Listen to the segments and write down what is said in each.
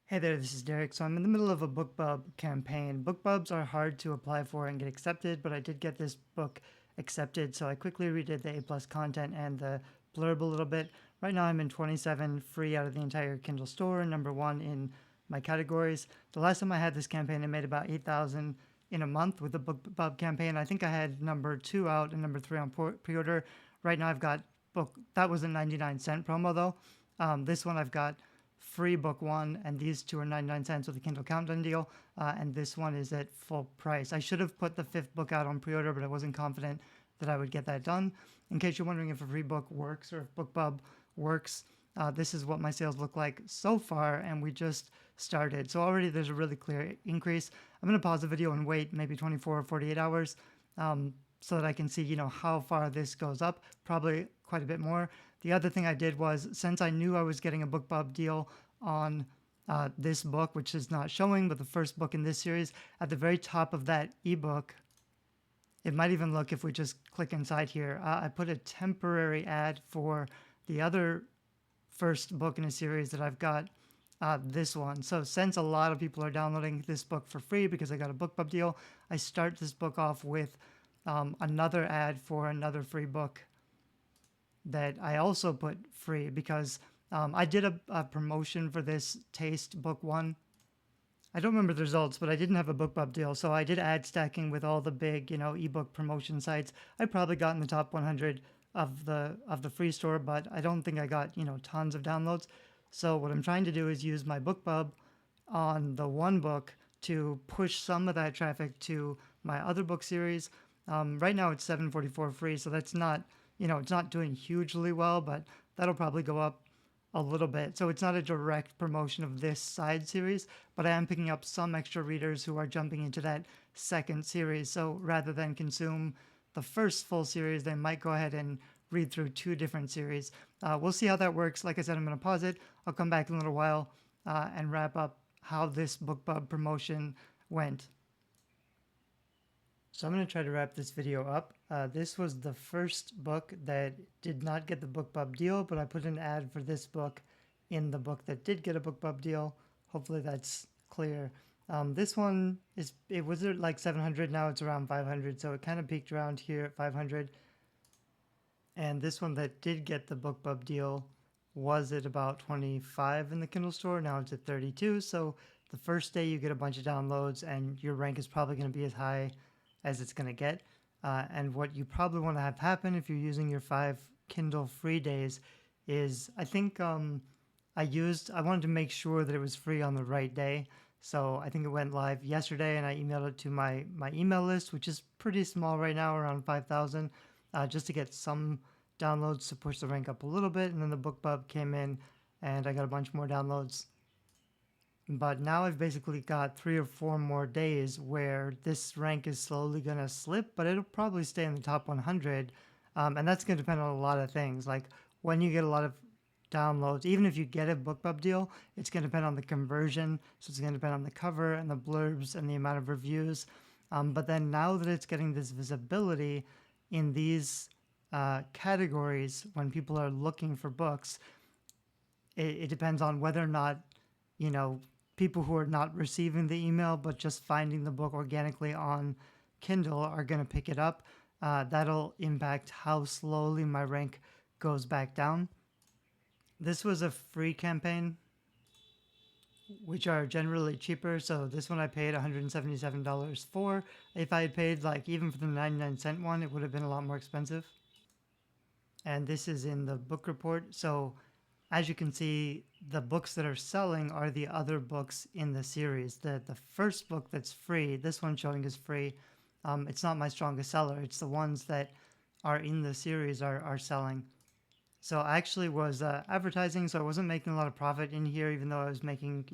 Hey there, this is Derek. So I'm in the middle of a BookBub campaign. BookBubs are hard to apply for and get accepted, but I did get this book accepted, so I quickly redid the A+ content and the blurb a little bit. Right now I'm in 27 free out of the entire Kindle store, number one in my categories. The last time I had this campaign, I made about 8,000 in a month with the BookBub campaign. I think I had number two out and number three on pre-order. Right now I've got book, that was a 99-cent promo though. This one I've got free book one, and these two are 99 cents with a Kindle Countdown deal, and this one is at full price. I should have put the fifth book out on pre-order, but I wasn't confident that I would get that done. In case you're wondering if a free book works or if BookBub works, this is what my sales look like so far, and we just started. So already there's a really clear increase. I'm going to pause the video and wait maybe 24 or 48 hours so that I can see, how far this goes up, probably quite a bit more. The other thing I did was, since I knew I was getting a BookBub deal on this book, which is not showing, but the first book in this series, at the very top of that ebook, it might even look if we just click inside here. I put a temporary ad for the other first book in a series that I've got, this one. So since a lot of people are downloading this book for free because I got a BookBub deal, I start this book off with another ad for another free book that I also put free because I did a promotion for this Taste Book 1. I don't remember the results, but I didn't have a BookBub deal, so I did ad stacking with all the big, ebook promotion sites. I probably got in the top 100 of the free store, but I don't think I got, tons of downloads. So what I'm trying to do is use my BookBub on the one book to push some of that traffic to my other book series. Right now it's 744 free, so that's not, it's not doing hugely well, but that'll probably go up a little bit. So it's not a direct promotion of this side series, but I am picking up some extra readers who are jumping into that second series. So rather than consume the first full series, they might go ahead and read through two different series. We'll see how that works. Like I said, I'm going to pause it. I'll come back in a little while and wrap up how this BookBub promotion went. So I'm going to try to wrap this video up. This was the first book that did not get the BookBub deal, but I put an ad for this book in the book that did get a BookBub deal. Hopefully that's clear. This one it was at like 700, now it's around 500, so it kind of peaked around here at 500. And this one that did get the BookBub deal was at about 25 in the Kindle store, now it's at 32. So the first day you get a bunch of downloads and your rank is probably going to be as high as it's going to get. And what you probably want to have happen if you're using your 5 Kindle free days is, I think I wanted to make sure that it was free on the right day. So I think it went live yesterday and I emailed it to my email list, which is pretty small right now, around 5,000, just to get some downloads to push the rank up a little bit. And then the BookBub came in and I got a bunch more downloads. But now I've basically got 3 or 4 more days where this rank is slowly going to slip, but it'll probably stay in the top 100. And that's going to depend on a lot of things, like when you get a lot of downloads. Even if you get a BookBub deal, it's going to depend on the conversion. So it's going to depend on the cover and the blurbs and the amount of reviews. But then now that it's getting this visibility in these categories, when people are looking for books, it depends on whether or not, people who are not receiving the email but just finding the book organically on Kindle are going to pick it up. That'll impact how slowly my rank goes back down. This was a free campaign, which are generally cheaper. So this one I paid $177 for. If I had paid even for the 99-cent one, it would have been a lot more expensive. And this is in the book report. So as you can see, the books that are selling are the other books in the series. The first book that's free, this one showing is free. It's not my strongest seller. It's the ones that are in the series are selling. So I actually was advertising, so I wasn't making a lot of profit in here, even though I was making,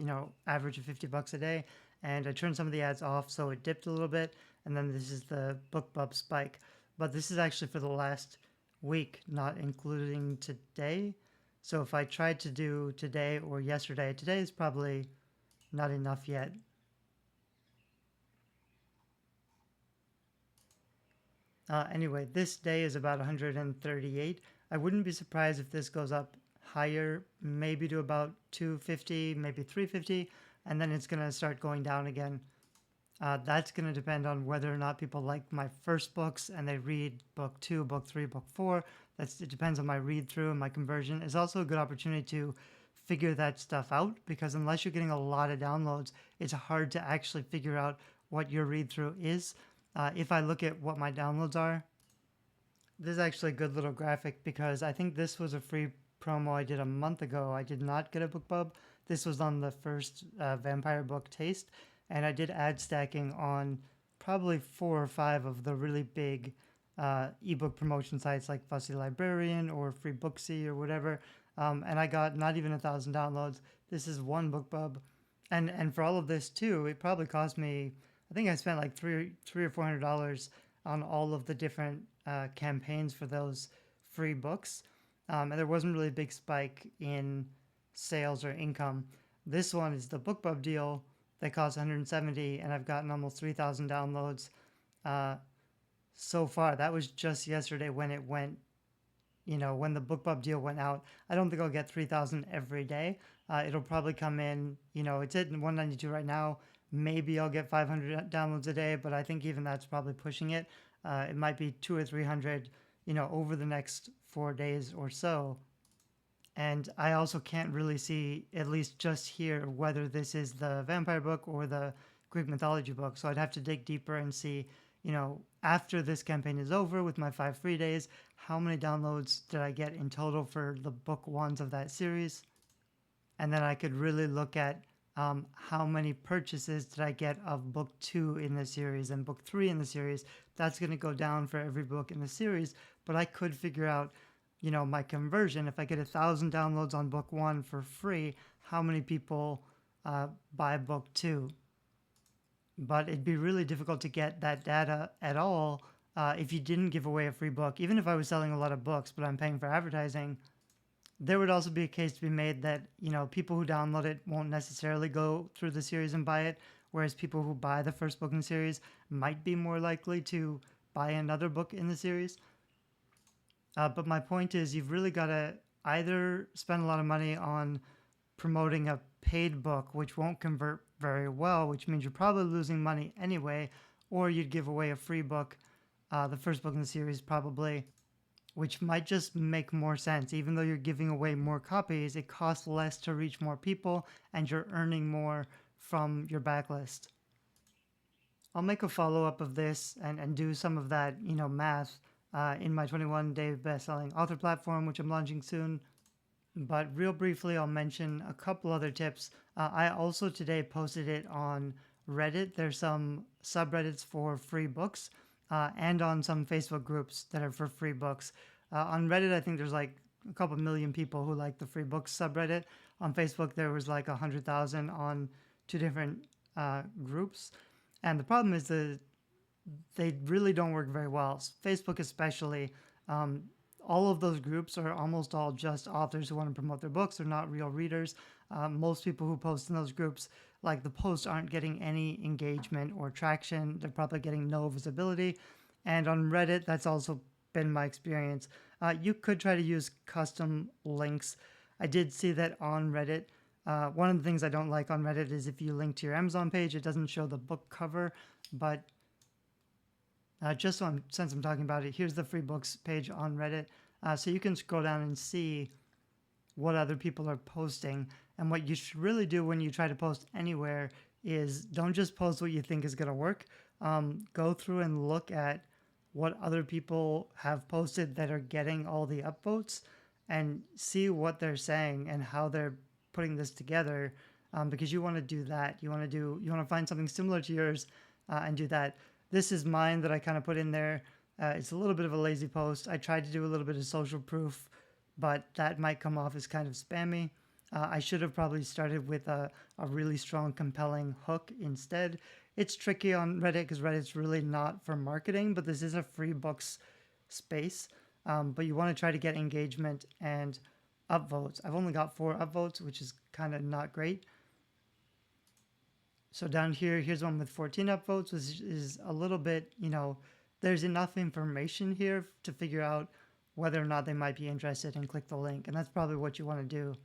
average of $50 a day. And I turned some of the ads off, so it dipped a little bit. And then this is the BookBub spike. But this is actually for the last week, not including today. So if I tried to do today or yesterday, today is probably not enough yet. Anyway, this day is about 138. I wouldn't be surprised if this goes up higher, maybe to about 250, maybe 350, and then it's going to start going down again. That's going to depend on whether or not people like my first books and they read book 2, book 3, book 4. It depends on my read through and my conversion. It's also a good opportunity to figure that stuff out, because unless you're getting a lot of downloads, it's hard to actually figure out what your read through is. If I look at what my downloads are, this is actually a good little graphic, because I think this was a free promo I did a month ago. I did not get a BookBub. This was on the first vampire book, Taste, and I did ad stacking on probably 4 or 5 of the really big ebook promotion sites like Fussy Librarian or Free Booksy or whatever, and I got not even 1,000 downloads. This is one BookBub, and for all of this too, it probably cost me. I think I spent like three or $400 on all of the different campaigns for those free books, and there wasn't really a big spike in sales or income. This one is the BookBub deal that costs 170, and I've gotten almost 3,000 downloads so far. That was just yesterday when it went, when the BookBub deal went out. I don't think I'll get 3,000 every day. It'll probably come in, it's at 192 right now. Maybe I'll get 500 downloads a day, but I think even that's probably pushing it. It might be 200 or 300, over the next 4 days or so. And I also can't really see, at least just here, whether this is the vampire book or the Greek mythology book. So I'd have to dig deeper and see, after this campaign is over with my 5 free days, how many downloads did I get in total for the book ones of that series? And then I could really look at how many purchases did I get of book 2 in the series and book 3 in the series. That's going to go down for every book in the series, but I could figure out, my conversion. If I get 1,000 downloads on book 1 for free, how many people buy book 2? But it'd be really difficult to get that data at all if you didn't give away a free book. Even if I was selling a lot of books, but I'm paying for advertising, there would also be a case to be made that, people who download it won't necessarily go through the series and buy it, whereas people who buy the first book in the series might be more likely to buy another book in the series. But my point is, you've really got to either spend a lot of money on promoting a paid book, which won't convert very well, which means you're probably losing money anyway, or you'd give away a free book, the first book in the series probably, which might just make more sense. Even though you're giving away more copies, it costs less to reach more people, and you're earning more from your backlist. I'll make a follow-up of this and do some of that, math in my 21-day best-selling author platform, which I'm launching soon. But real briefly, I'll mention a couple other tips. I also today posted it on Reddit. There's some subreddits for free books, and on some Facebook groups that are for free books. On Reddit, I think there's like a couple million people who like the free books subreddit. On Facebook, there was like 100,000 on 2 different groups. And the problem is that they really don't work very well. Facebook especially, all of those groups are almost all just authors who want to promote their books. They're not real readers. Most people who post in those groups, like the posts aren't getting any engagement or traction. They're probably getting no visibility. And on Reddit, that's also been my experience. You could try to use custom links. I did see that on Reddit. One of the things I don't like on Reddit is if you link to your Amazon page, it doesn't show the book cover. But since I'm talking about it, here's the free books page on Reddit. So you can scroll down and see what other people are posting. And what you should really do when you try to post anywhere is don't just post what you think is going to work. Go through and look at what other people have posted that are getting all the upvotes and see what they're saying and how they're putting this together, because you want to do that. You want to find something similar to yours and do that. This is mine that I kind of put in there. It's a little bit of a lazy post. I tried to do a little bit of social proof, but that might come off as kind of spammy. I should have probably started with a really strong, compelling hook instead. It's tricky on Reddit because Reddit's really not for marketing, but this is a free books space. But you want to try to get engagement and upvotes. I've only got 4 upvotes, which is kind of not great. So down here, here's one with 14 upvotes, which is a little bit, there's enough information here to figure out whether or not they might be interested and click the link. And that's probably what you want to do.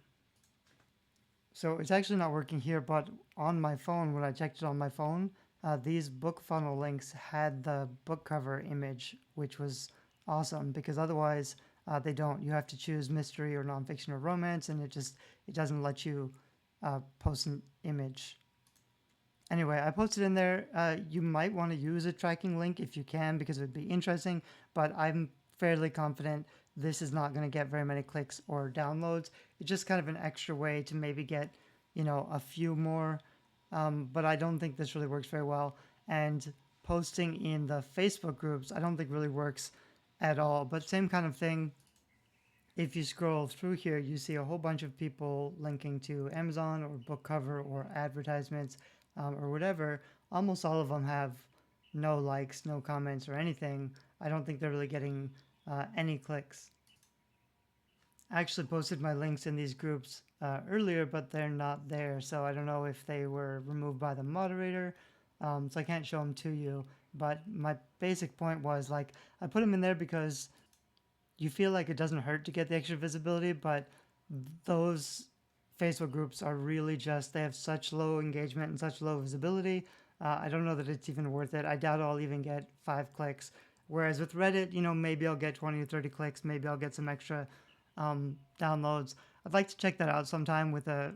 So it's actually not working here, but on my phone, when I checked it on my phone, these book funnel links had the book cover image, which was awesome because otherwise they don't. You have to choose mystery or nonfiction or romance, and it doesn't let you post an image. Anyway, I posted in there. You might want to use a tracking link if you can because it would be interesting, but I'm fairly confident this is not going to get very many clicks or downloads. It's just kind of an extra way to maybe get, a few more, but I don't think this really works very well. And posting in the Facebook groups, I don't think really works at all. But same kind of thing. If you scroll through here, you see a whole bunch of people linking to Amazon or book cover or advertisements or whatever. Almost all of them have no likes, no comments, or anything. I don't think they're really getting any clicks. I actually posted my links in these groups earlier, but they're not there. So I don't know if they were removed by the moderator. So I can't show them to you. But my basic point was like, I put them in there because you feel like it doesn't hurt to get the extra visibility, but those Facebook groups are really just, they have such low engagement and such low visibility. I don't know that it's even worth it. I doubt I'll even get 5 clicks. Whereas with Reddit, maybe I'll get 20 or 30 clicks. Maybe I'll get some extra downloads. I'd like to check that out sometime with a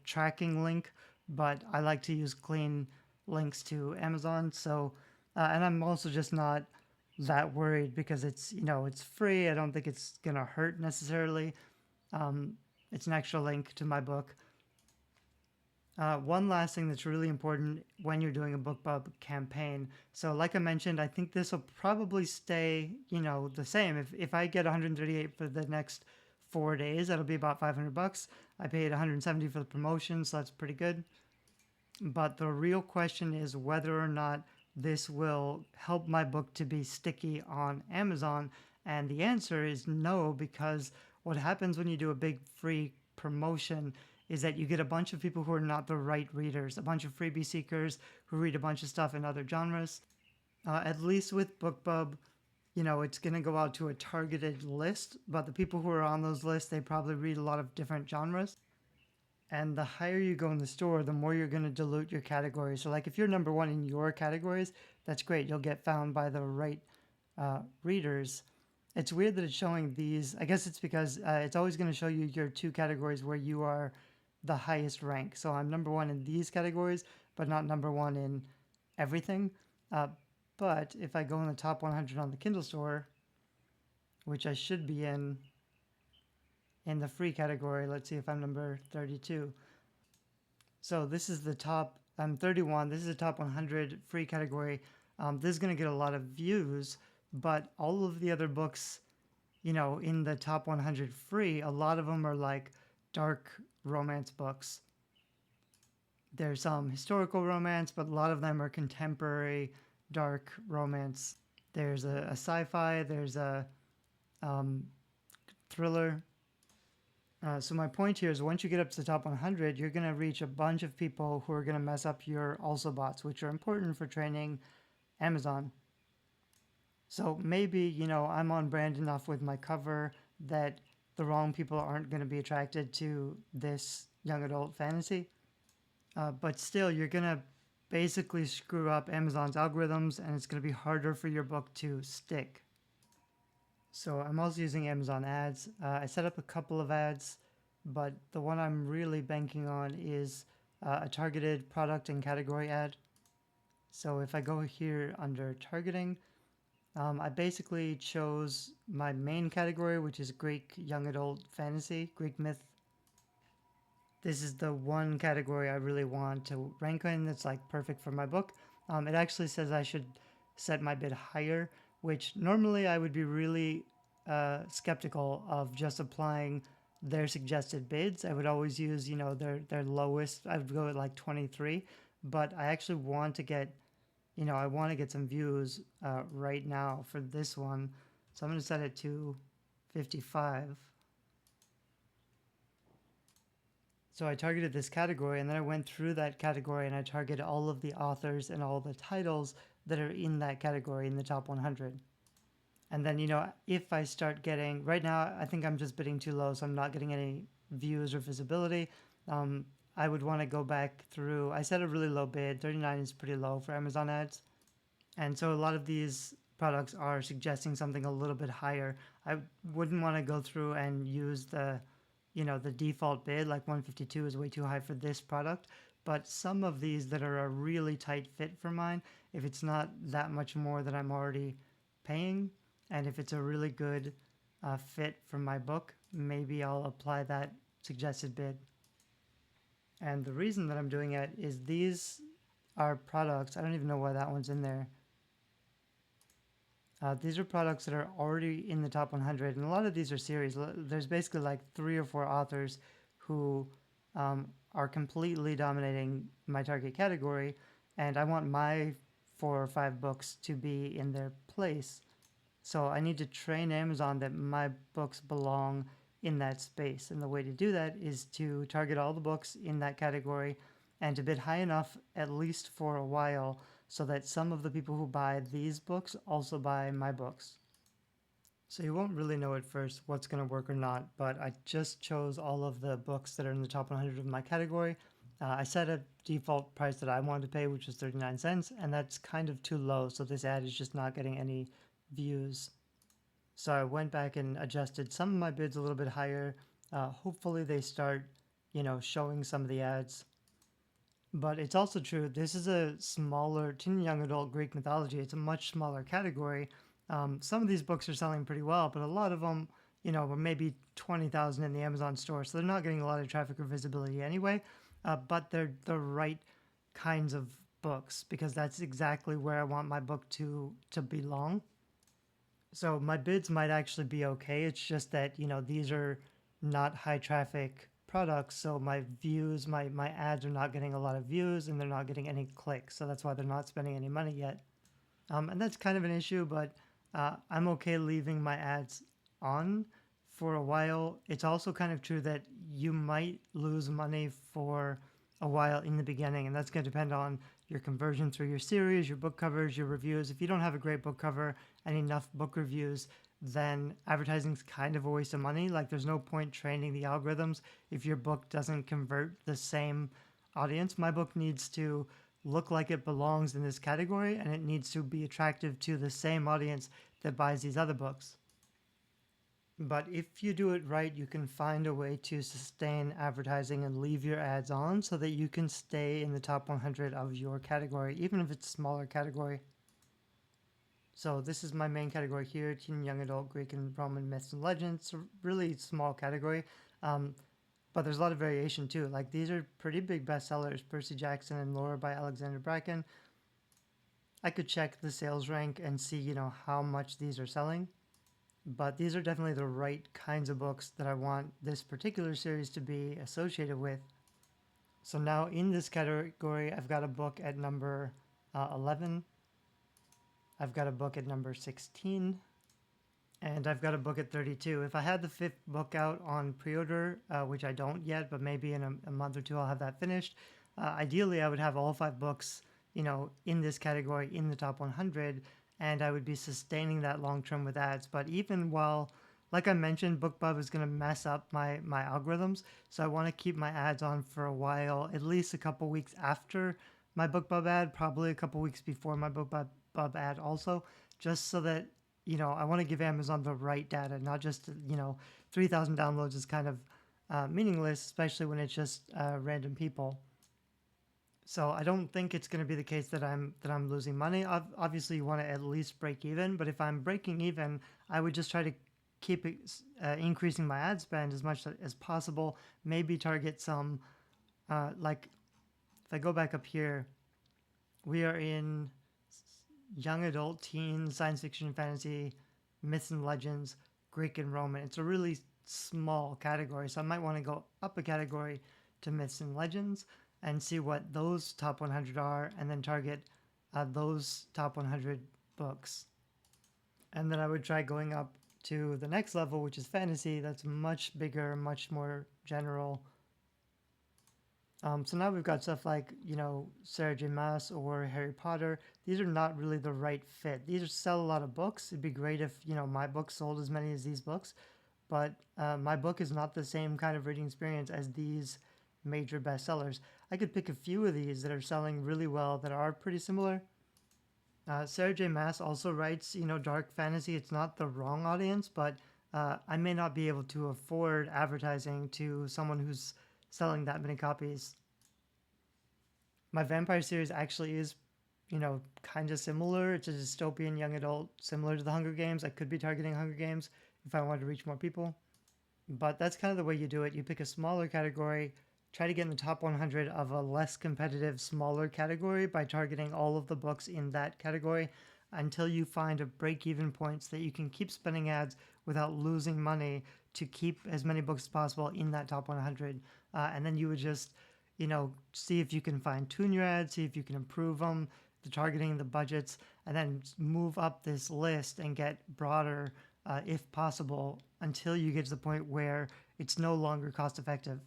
tracking link, but I like to use clean links to Amazon. So, and I'm also just not that worried because it's free. I don't think it's gonna hurt necessarily. It's an extra link to my book. One last thing that's really important when you're doing a BookBub campaign. So like I mentioned, I think this will probably stay, the same. If I get 138 for the next 4 days, that'll be about $500. I paid 170 for the promotion, so that's pretty good. But the real question is whether or not this will help my book to be sticky on Amazon. And the answer is no, because what happens when you do a big free promotion is that you get a bunch of people who are not the right readers, a bunch of freebie seekers who read a bunch of stuff in other genres. At least with BookBub, it's going to go out to a targeted list, but the people who are on those lists, they probably read a lot of different genres. And the higher you go in the store, the more you're going to dilute your categories. So like if you're number one in your categories, that's great. You'll get found by the right readers. It's weird that it's showing these. I guess it's because it's always going to show you your 2 categories where you are the highest rank. So I'm number 1 in these categories, but not number 1 in everything. But if I go in the top 100 on the Kindle store, which I should be in the free category, let's see if I'm number 32. So this is the top, I'm 31. This is the top 100 free category. This is going to get a lot of views, but all of the other books, in the top 100 free, a lot of them are like dark romance books. There's some historical romance, but a lot of them are contemporary dark romance. There's a sci-fi, there's a thriller. So my point here is once you get up to the top 100, you're going to reach a bunch of people who are going to mess up your also bots, which are important for training Amazon. So maybe, I'm on brand enough with my cover that the wrong people aren't going to be attracted to this young adult fantasy. But still, you're going to basically screw up Amazon's algorithms, and it's going to be harder for your book to stick. So I'm also using Amazon ads. I set up a couple of ads, but the one I'm really banking on is a targeted product and category ad. So if I go here under targeting, I basically chose my main category, which is Greek young adult fantasy, Greek myth. This is the one category I really want to rank in that's like perfect for my book. It actually says I should set my bid higher, which normally I would be really skeptical of just applying their suggested bids. I would always use, their lowest. I would go at like 23, but I actually want to get, I want to get some views right now for this one. So I'm going to set it to 55. So I targeted this category, and then I went through that category and I targeted all of the authors and all the titles that are in that category in the top 100. And then, if I start getting, right now, I think I'm just bidding too low, so I'm not getting any views or visibility. Um, I would want to go back through, I set a really low bid. 39 is pretty low for Amazon ads. And so a lot of these products are suggesting something a little bit higher. I wouldn't want to go through and use the default bid, like 152 is way too high for this product. But some of these that are a really tight fit for mine, if it's not that much more than I'm already paying, and if it's a really good fit for my book, maybe I'll apply that suggested bid. And the reason that I'm doing it is these are products. I don't even know why that one's in there. These are products that are already in the top 100, and a lot of these are series. There's basically like 3 or 4 authors who are completely dominating my target category, and I want my 4 or 5 books to be in their place. So I need to train Amazon that my books belong in that space. And the way to do that is to target all the books in that category and to bid high enough, at least for a while, so that some of the people who buy these books also buy my books. So you won't really know at first what's going to work or not, but I just chose all of the books that are in the top 100 of my category. I set a default price that I wanted to pay, which was 39 cents, and that's kind of too low, so this ad is just not getting any views. So I went back and adjusted some of my bids a little bit higher. Hopefully they start, showing some of the ads. But it's also true, this is a smaller teen young adult Greek mythology. It's a much smaller category. Some of these books are selling pretty well, but a lot of them, were maybe 20,000 in the Amazon store. So they're not getting a lot of traffic or visibility anyway. But they're the right kinds of books because that's exactly where I want my book to belong. So my bids might actually be okay. It's just that, these are not high traffic products. So my views, my ads are not getting a lot of views and they're not getting any clicks. So that's why they're not spending any money yet. And that's kind of an issue, but I'm okay leaving my ads on for a while. It's also kind of true that you might lose money for a while in the beginning, and that's going to depend on your conversion through your series, your book covers, your reviews. If you don't have a great book cover and enough book reviews, then advertising's kind of a waste of money. Like there's no point training the algorithms if your book doesn't convert the same audience. My book needs to look like it belongs in this category and it needs to be attractive to the same audience that buys these other books. But if you do it right, you can find a way to sustain advertising and leave your ads on so that you can stay in the top 100 of your category, even if it's a smaller category. So this is my main category here, teen, young adult, Greek and Roman myths and legends. It's a really small category, but there's a lot of variation too. Like these are pretty big bestsellers, Percy Jackson and Lore by Alexander Bracken. I could check the sales rank and see, how much these are selling. But these are definitely the right kinds of books that I want this particular series to be associated with. So now in this category, I've got a book at number 11. I've got a book at number 16. And I've got a book at 32. If I had the 5th book out on pre-order, which I don't yet, but maybe in a month or two I'll have that finished, ideally I would have all 5 books, in this category in the top 100, and I would be sustaining that long term with ads. But even while, like I mentioned, BookBub is going to mess up my algorithms, so I want to keep my ads on for a while, at least a couple weeks after my BookBub ad, probably a couple weeks before my BookBub ad also, just so that I want to give Amazon the right data, not just 3,000 downloads is kind of meaningless, especially when it's just random people. So I don't think it's going to be the case that I'm losing money. Obviously, you want to at least break even, but if I'm breaking even, I would just try to keep increasing my ad spend as much as possible. Maybe target some, like if I go back up here, we are in young adult, teen, science fiction, fantasy, myths and legends, Greek and Roman. It's a really small category, so I might want to go up a category to myths and legends and see what those top 100 are, and then target those top 100 books. And then I would try going up to the next level, which is fantasy. That's much bigger, much more general. So now we've got stuff like, Sarah J. Maas or Harry Potter. These are not really the right fit. These sell a lot of books. It'd be great if, my book sold as many as these books, but my book is not the same kind of reading experience as these major bestsellers. I could pick a few of these that are selling really well that are pretty similar. Sarah J. Maas also writes, dark fantasy. It's not the wrong audience, but I may not be able to afford advertising to someone who's selling that many copies. My vampire series actually is, kind of similar. It's a dystopian young adult, similar to the Hunger Games. I could be targeting Hunger Games if I wanted to reach more people. But that's kind of the way you do it. You pick a smaller category, try to get in the top 100 of a less competitive, smaller category by targeting all of the books in that category until you find a break even point so that you can keep spending ads without losing money to keep as many books as possible in that top 100. And then you would just, see if you can fine tune your ads, see if you can improve them, the targeting, the budgets, and then move up this list and get broader if possible, until you get to the point where it's no longer cost effective.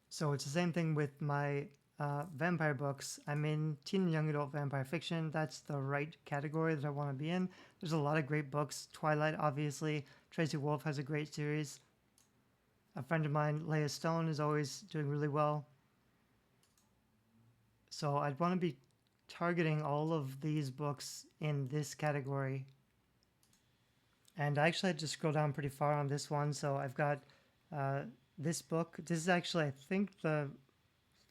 So it's the same thing with my vampire books. I'm in teen and young adult vampire fiction. That's the right category that I want to be in. There's a lot of great books. Twilight, obviously. Tracy Wolf has a great series. A friend of mine, Leah Stone, is always doing really well. So I'd want to be targeting all of these books in this category. And I actually had to scroll down pretty far on this one. So I've got this book. This is actually, I think, the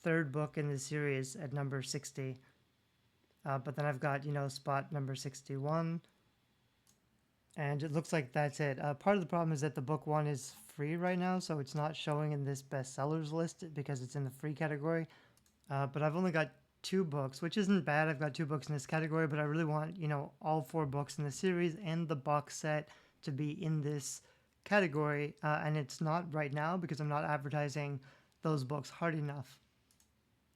third book in the series at number 60. But then I've got, spot number 61. And it looks like that's it. Part of the problem is that the book one is free right now, so it's not showing in this bestsellers list because it's in the free category. But I've only got 2 books, which isn't bad. I've got 2 books in this category, but I really want, all 4 books in the series and the box set to be in this category. And it's not right now because I'm not advertising those books hard enough.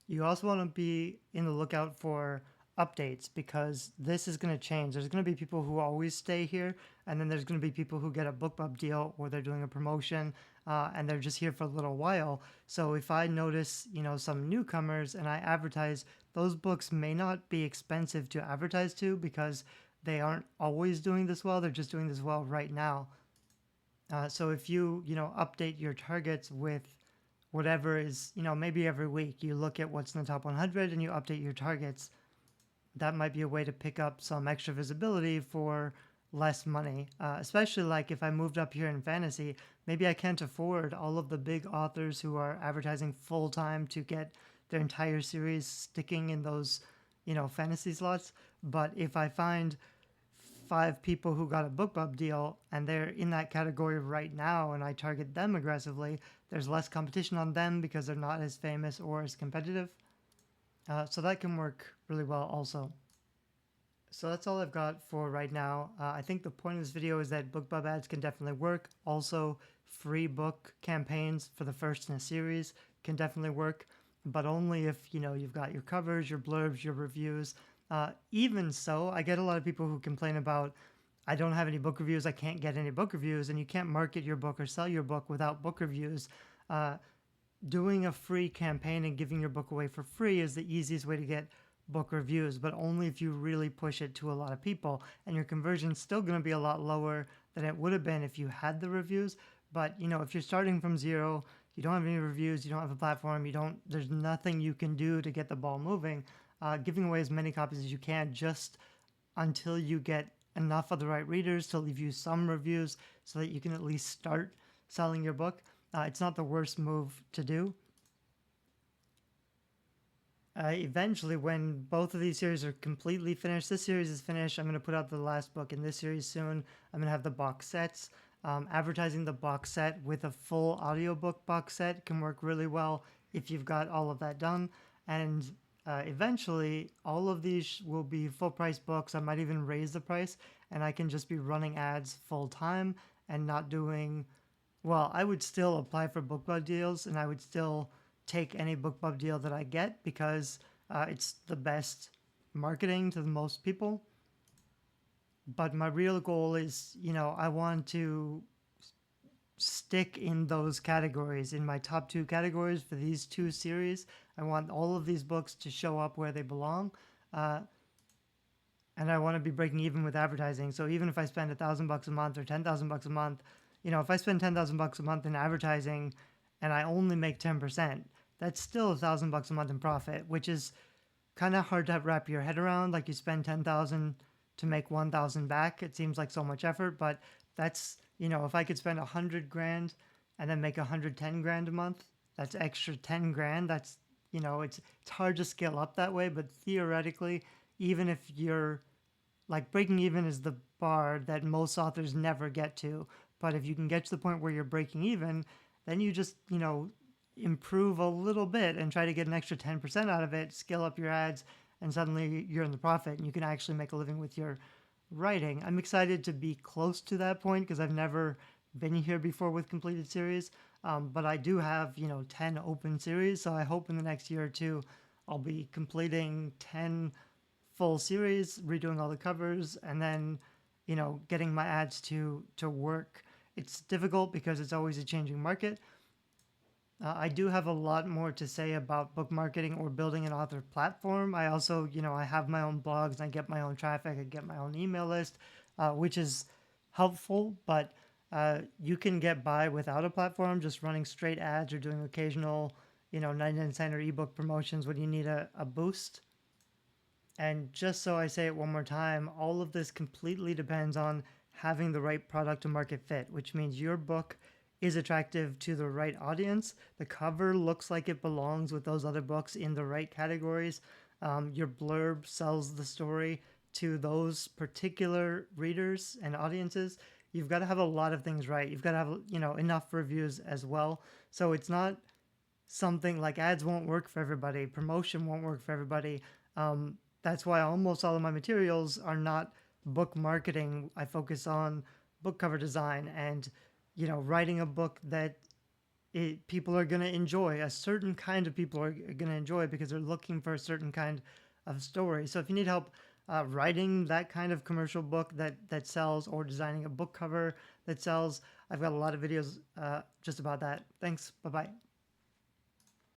You also want to be in the lookout for updates because this is going to change. There's going to be people who always stay here, and then there's going to be people who get a BookBub deal or they're doing a promotion and they're just here for a little while. So if I notice, some newcomers and I advertise, those books may not be expensive to advertise to because they aren't always doing this well. They're just doing this well right now. So if you, update your targets with whatever is, maybe every week you look at what's in the top 100 and you update your targets, that might be a way to pick up some extra visibility for less money. Especially like if I moved up here in fantasy, maybe I can't afford all of the big authors who are advertising full time to get their entire series sticking in those, fantasy slots. But if I find 5 people who got a BookBub deal and they're in that category right now and I target them aggressively, there's less competition on them because they're not as famous or as competitive. So that can work really well also. So that's all I've got for right now. I think the point of this video is that BookBub ads can definitely work. Also, free book campaigns for the first in a series can definitely work, but only if, you've got your covers, your blurbs, your reviews. Even so, I get a lot of people who complain about, I don't have any book reviews, I can't get any book reviews, and you can't market your book or sell your book without book reviews. Doing a free campaign and giving your book away for free is the easiest way to get book reviews, but only if you really push it to a lot of people, and your conversion's still going to be a lot lower than it would have been if you had the reviews. But if you're starting from zero, you don't have any reviews, you don't have a platform, there's nothing you can do to get the ball moving. Giving away as many copies as you can just until you get enough of the right readers to leave you some reviews so that you can at least start selling your book. It's not the worst move to do. Eventually, when both of these series are completely finished, this series is finished, I'm going to put out the last book in this series soon. I'm going to have the box sets. Advertising the box set with a full audiobook box set can work really well if you've got all of that done. And eventually, all of these will be full price books. I might even raise the price, and I can just be running ads full time and not doing... Well, I would still apply for BookBub deals, and I would still take any BookBub deal that I get because it's the best marketing to the most people. But my real goal is, I want to stick in those categories, in my top 2 categories for these 2 series. I want all of these books to show up where they belong. Uh, and I want to be breaking even with advertising. So even if I spend $1,000 a month or $10,000 a month, if I spend $10,000 a month in advertising and I only make 10%, that's still $1,000 a month in profit, which is kind of hard to wrap your head around. Like, you spend 10,000 to make 1,000 back. It seems like so much effort, but that's, if I could spend 100 grand and then make 110 grand a month, that's extra 10 grand. That's, it's hard to scale up that way, but theoretically, even if you're like, breaking even is the bar that most authors never get to. But if you can get to the point where you're breaking even, then you just, improve a little bit and try to get an extra 10% out of it, scale up your ads, and suddenly you're in the profit and you can actually make a living with your writing. I'm excited to be close to that point because I've never been here before with completed series. But I do have, 10 open series. So I hope in the next year or two, I'll be completing 10 full series, redoing all the covers, and then, getting my ads to work. It's difficult because it's always a changing market. I do have a lot more to say about book marketing or building an author platform. I also, I have my own blogs and I get my own traffic. I get my own email list, which is helpful, but you can get by without a platform, just running straight ads or doing occasional, 99-cent or ebook promotions when you need a boost. And just so I say it one more time, all of this completely depends on having the right product to market fit, which means your book is attractive to the right audience. The cover looks like it belongs with those other books in the right categories. Your blurb sells the story to those particular readers and audiences. You've got to have a lot of things right. You've got to have, enough reviews as well. So it's not something like, ads won't work for everybody, promotion won't work for everybody. That's why almost all of my materials are not book marketing. I focus on book cover design and, writing a book that people are going to enjoy. A certain kind of people are going to enjoy because they're looking for a certain kind of story. So if you need help writing that kind of commercial book that sells, or designing a book cover that sells, I've got a lot of videos just about that. Thanks. Bye-bye.